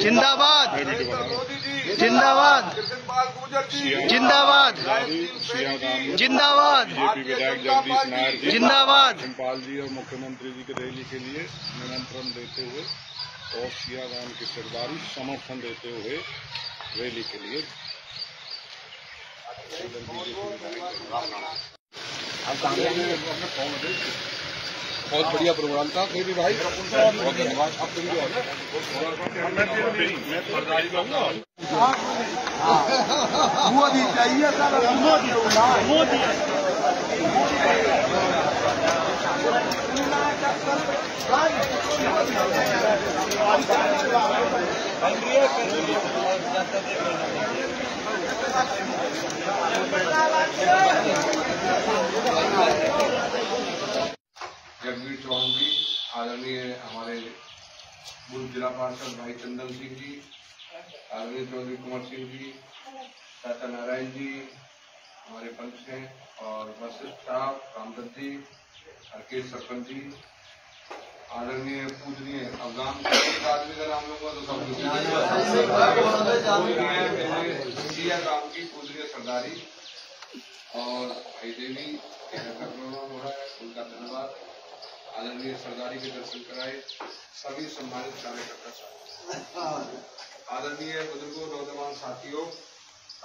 जिंदाबाद जिंदाबाद जिंदाबाद जिंदाबाद विधायक जगदीश नायर जी जिंदाबाद धर्मपाल जी और मुख्यमंत्री जी के रैली के लिए निमंत्रण देते हुए और सिया गांव की सरदारी समर्थन देते हुए रैली के लिए बहुत बढ़िया प्रोग्राम था। कोई भी भाई बहुत धन्यवाद। आप मोदी चाहिए मोदी जगदीश चौहान जी, आदरणीय हमारे पूर्व जिला पार्षद भाई चंदन सिंह जी, आदरणीय चौधरी कुंवर सिंह जी, चाचा नारायण जी हमारे पंच हैं, और वशिष्ठ साहब, रामदत्त जी, हरकेश सरपंच जी, आदरणीय पूजनीय अफगान आदमी का नाम लूंगा तो सब सिया गांव की पूजनीय सरदारी और भाई देवी प्रोग्राम हो रहा है, उनका धन्यवाद। आदरणीय सरदारी के दर्शन कराए सभी सम्मानित कार्यकर्ता, आदरणीय बुजुर्गों, नौजवान साथियों,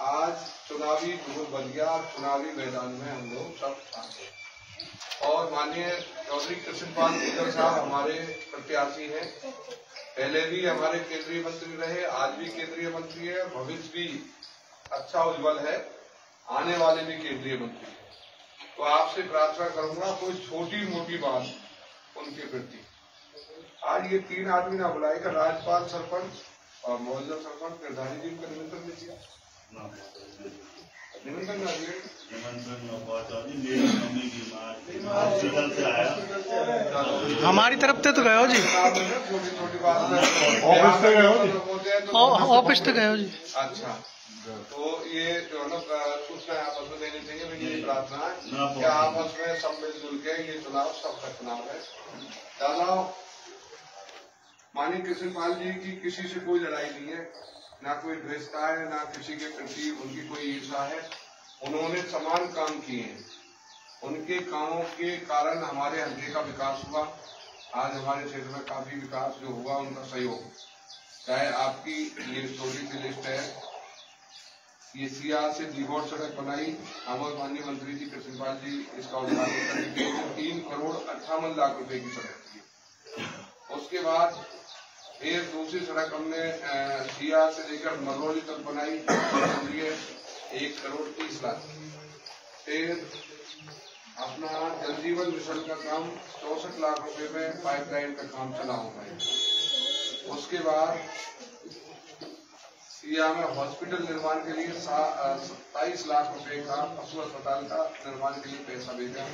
आज चुनावी माहौल बन गया। चुनावी मैदान में हम लोग सब शामिल और माननीय चौधरी कृष्णपाल साहब हमारे प्रत्याशी हैं। पहले भी हमारे केंद्रीय मंत्री रहे, आज भी केंद्रीय मंत्री है, भविष्य भी अच्छा उज्जवल है, आने वाले भी केंद्रीय मंत्री है। तो आपसे प्रार्थना करूंगा कोई छोटी मोटी बात उनके प्रति। आज ये 3 आदमी ना बुलाएगा, राज्यपाल, सरपंच और मोहल्ला सरपंच निर्धारित जी का निमंत्रण दे दिया। निमंत्रण हमारी तरफ से तो गए हो जी, छोटी छोटी बात ऑफिस से गए हो जी। अच्छा, तो ये जो है ना सूचना आपस में देनी चाहिए। मेरी ये प्रार्थना है कि आपस में सब मिलजुल के ये चुनाव सबका चुनाव है। दादा माननीय कृष्णपाल जी की किसी से कोई लड़ाई नहीं है, ना कोई द्वेषता है, ना किसी के प्रति उनकी कोई ईर्षा है। उन्होंने समान काम किए हैं, उनके कामों के कारण हमारे हल्के का विकास हुआ। आज हमारे क्षेत्र में काफी विकास जो हुआ उनका सहयोग, चाहे आपकी ये छोटी सी लिस्ट है, ये सिया से दीघोर सड़क बनाई, हमारे माननीय मंत्री जी कृष्णपाल जी इसका उद्घाटन करके 3,58,00,000 रुपए की सड़क थी। उसके बाद फिर दूसरी सड़क हमने सिया से लेकर मरौली तक बनाई, 1,30,00,000। फिर अपना जल जीवन मिशन का काम 64 लाख रुपए में पाइपलाइन का काम चला हुआ है। उसके बाद सिया में हॉस्पिटल निर्माण के लिए 27 लाख रुपए का पशु अस्पताल का निर्माण के लिए पैसा भेजा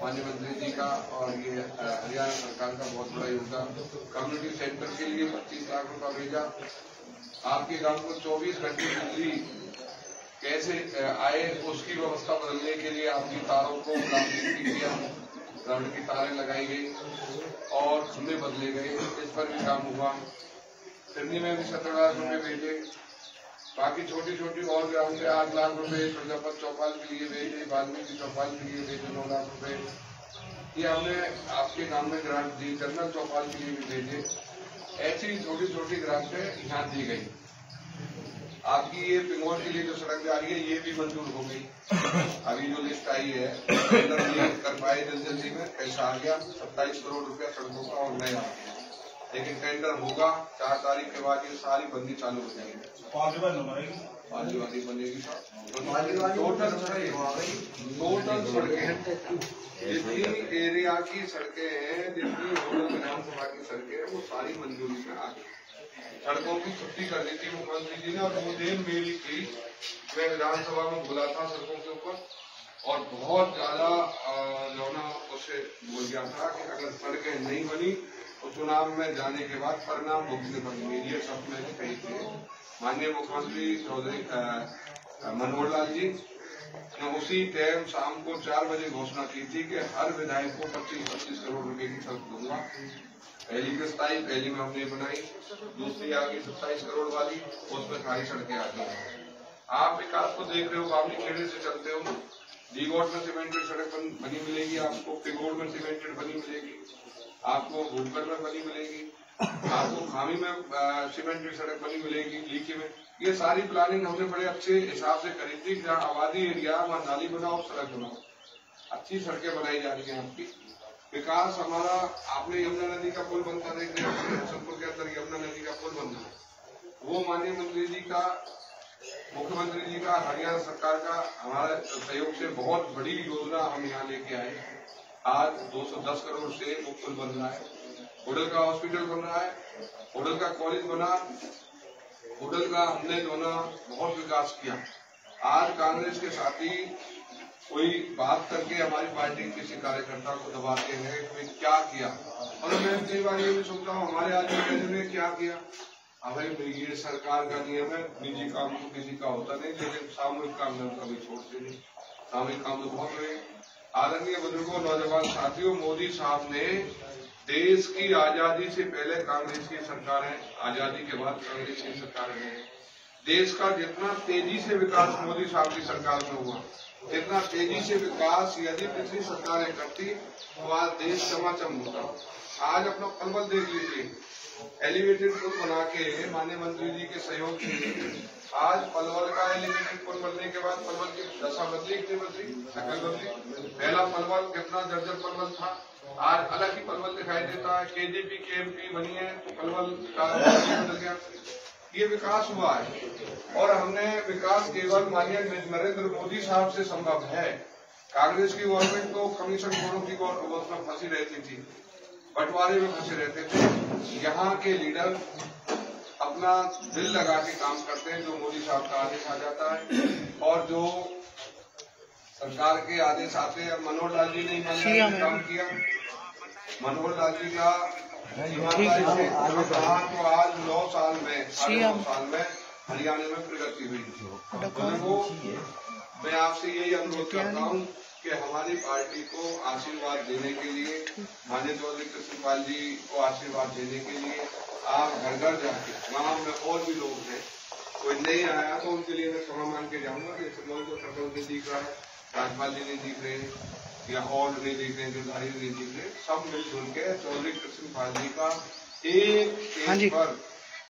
माननीय मंत्री जी का, और ये हरियाणा सरकार का बहुत बड़ा योगदान। कम्युनिटी सेंटर के लिए 25 लाख रुपया भेजा। आपके गांव को 24 घंटे बिजली कैसे आए उसकी व्यवस्था बदलने के लिए आपकी तारों को ग्राउंड की तारें लगाई गई और खंभे बदले गए, इस पर भी काम हुआ। सिडनी में भी 17 लाख रुपए भेजे। बाकी छोटी छोटी और ग्राम से 8 लाख रुपए प्रजापत चौपाल के लिए भेजे, वाल्मीकि चौपाल के लिए भेजे 9 लाख रुपए। ये हमने आपके गांव में ग्रांट दी, जनरल चौपाल के लिए भी भेजे। ऐसी छोटी छोटी ग्रांटें यहाँ दी गई। आपकी ये पिंगौर के लिए जो सड़क जा रही है ये भी मंजूर हो गई। अभी जो लिस्ट आई है कर पाए जल्दी में, पैसा आ गया 27 करोड़ रुपया सड़कों का और नया आ गया, लेकिन टेंडर होगा 4 तारीख के बाद ये सारी बंदी चालू हो जाएगी। बनेगी टोटल सड़कें जितनी एरिया की सड़कें हैं, जितनी विधानसभा की सड़कें हैं, वो सारी मंजूरी में आ गई। सड़कों की छुट्टी कर दी थी मुख्यमंत्री जी ने, और वो देन मेरी थी, मैं विधानसभा में बोला था सड़कों के ऊपर, और बहुत ज्यादा जो ना उससे बोल गया था कि अगर सड़कें नहीं बनी तो चुनाव में जाने के बाद परिणाम भुगतने पड़ेंगे। ये सब मैंने कही थी। माननीय मुख्यमंत्री चौधरी मनोहर लाल जी उसी टाइम शाम को 4 बजे घोषणा की थी कि हर विधायक को 25-25 करोड़ रुपए की सड़क दूंगा। पहली किस्त आई, पहली में हमने बनाई, दूसरी आ गई 27 करोड़ वाली, उसमें सारी सड़कें आ गई। आप विकास को देख रहे हो, बावली खेड़े से चलते हो, दीगोट में सीमेंटेड सड़क बनी मिलेगी आपको, पिगोड़ में सीमेंटेड बनी मिलेगी आपको, भूलकर में बनी मिलेगी आपको, खामी में सीमेंटेड सड़क बनी मिलेगी, लीकी में। ये सारी प्लानिंग हमने बड़े अच्छे हिसाब से करी थी। जहाँ आबादी एरिया वहाँ नाली बनाओ, सड़क बनाओ, अच्छी सड़कें बनाई जा रही हैं आपकी। विकास हमारा, आपने यमुना नदी का पुल बनता देख रहे हैं, हसनपुर के अंदर यमुना नदी का पुल बनना है, वो माननीय मंत्री जी का, मुख्यमंत्री जी का, हरियाणा सरकार का हमारे सहयोग से बहुत बड़ी योजना हम यहाँ लेके आए। आज 210 करोड़ से वो पुल बन रहा है, होटल का हॉस्पिटल बन रहा है, होटल का कॉलेज बना, होटल का हमने जो ना बहुत विकास किया। आज कांग्रेस के साथी कोई बात करके हमारी पार्टी किसी कार्यकर्ता को दबाते हैं कि क्या किया, और मैं कई बार ये भी सुनता हूँ हमारे आदमी ने क्या किया। हमें ये सरकार का नियम है, निजी काम तो किसी का होता नहीं, लेकिन सामूहिक काम में कभी छोड़ते नहीं। सामूहिक काम तो बहुत रहे। आदरणीय बुजुर्गों, नौजवान साथियों, मोदी साहब ने देश की आजादी से पहले कांग्रेस की सरकारें, आजादी के बाद कांग्रेस की सरकारें हैं। देश का जितना तेजी से विकास मोदी साहब की सरकार में हुआ, जितना तेजी से विकास यदि पिछली सरकारें करती तो आज देश चमाचम होता। आज अपना पलवल देख लीजिए, एलिवेटेड पुल बना के माननीय मंत्री जी के सहयोग से आज पलवल का एलिवेटेड पुल बनने के बाद पलवल की दशा बदली, कितनी बदली, शक्ल बदली। पहला पलवल कितना जर्जर पलवल था, आज अलग ही पलवल दिखाई देता है। केजीपी केएमपी बनी है तो पलवल का बदल गया। ये विकास हुआ है, और हमने विकास केवल माननीय नरेंद्र मोदी साहब से संभव है। कांग्रेस की गवर्नमेंट तो कमीशन खोरों की उसमें फंसी रहती थी, बंटवारे में फंसे रहते थे। यहाँ के लीडर अपना दिल लगा के काम करते हैं, जो मोदी साहब का आदेश आ जाता है और जो सरकार के आदेश आते हैं। मनोहर लाल जी ने काम किया, मनोहर लाल जी का ईमानदारी से कहा तो आज 9 साल में, 9 साल में हरियाणा में प्रगति हुई। तो मैं आपसे यही अनुरोध करता हूँ कि हमारी पार्टी को आशीर्वाद देने के लिए, माननीय चौधरी कृष्णपाल जी को आशीर्वाद देने के लिए आप घर घर जाके, गाँव में और भी लोग हैं, कोई नहीं आया तो उनके लिए मैं क्षमा मांग के जाऊंगा कि लोगों को सरपंच नहीं दिख रहा है, राज्यपाल जी नहीं दिख रहे हैं, या और नहीं दिख रहे, गिरधारी नहीं दिख रहे, सब मिलजुल के चौधरी कृष्णपाल जी का एक पर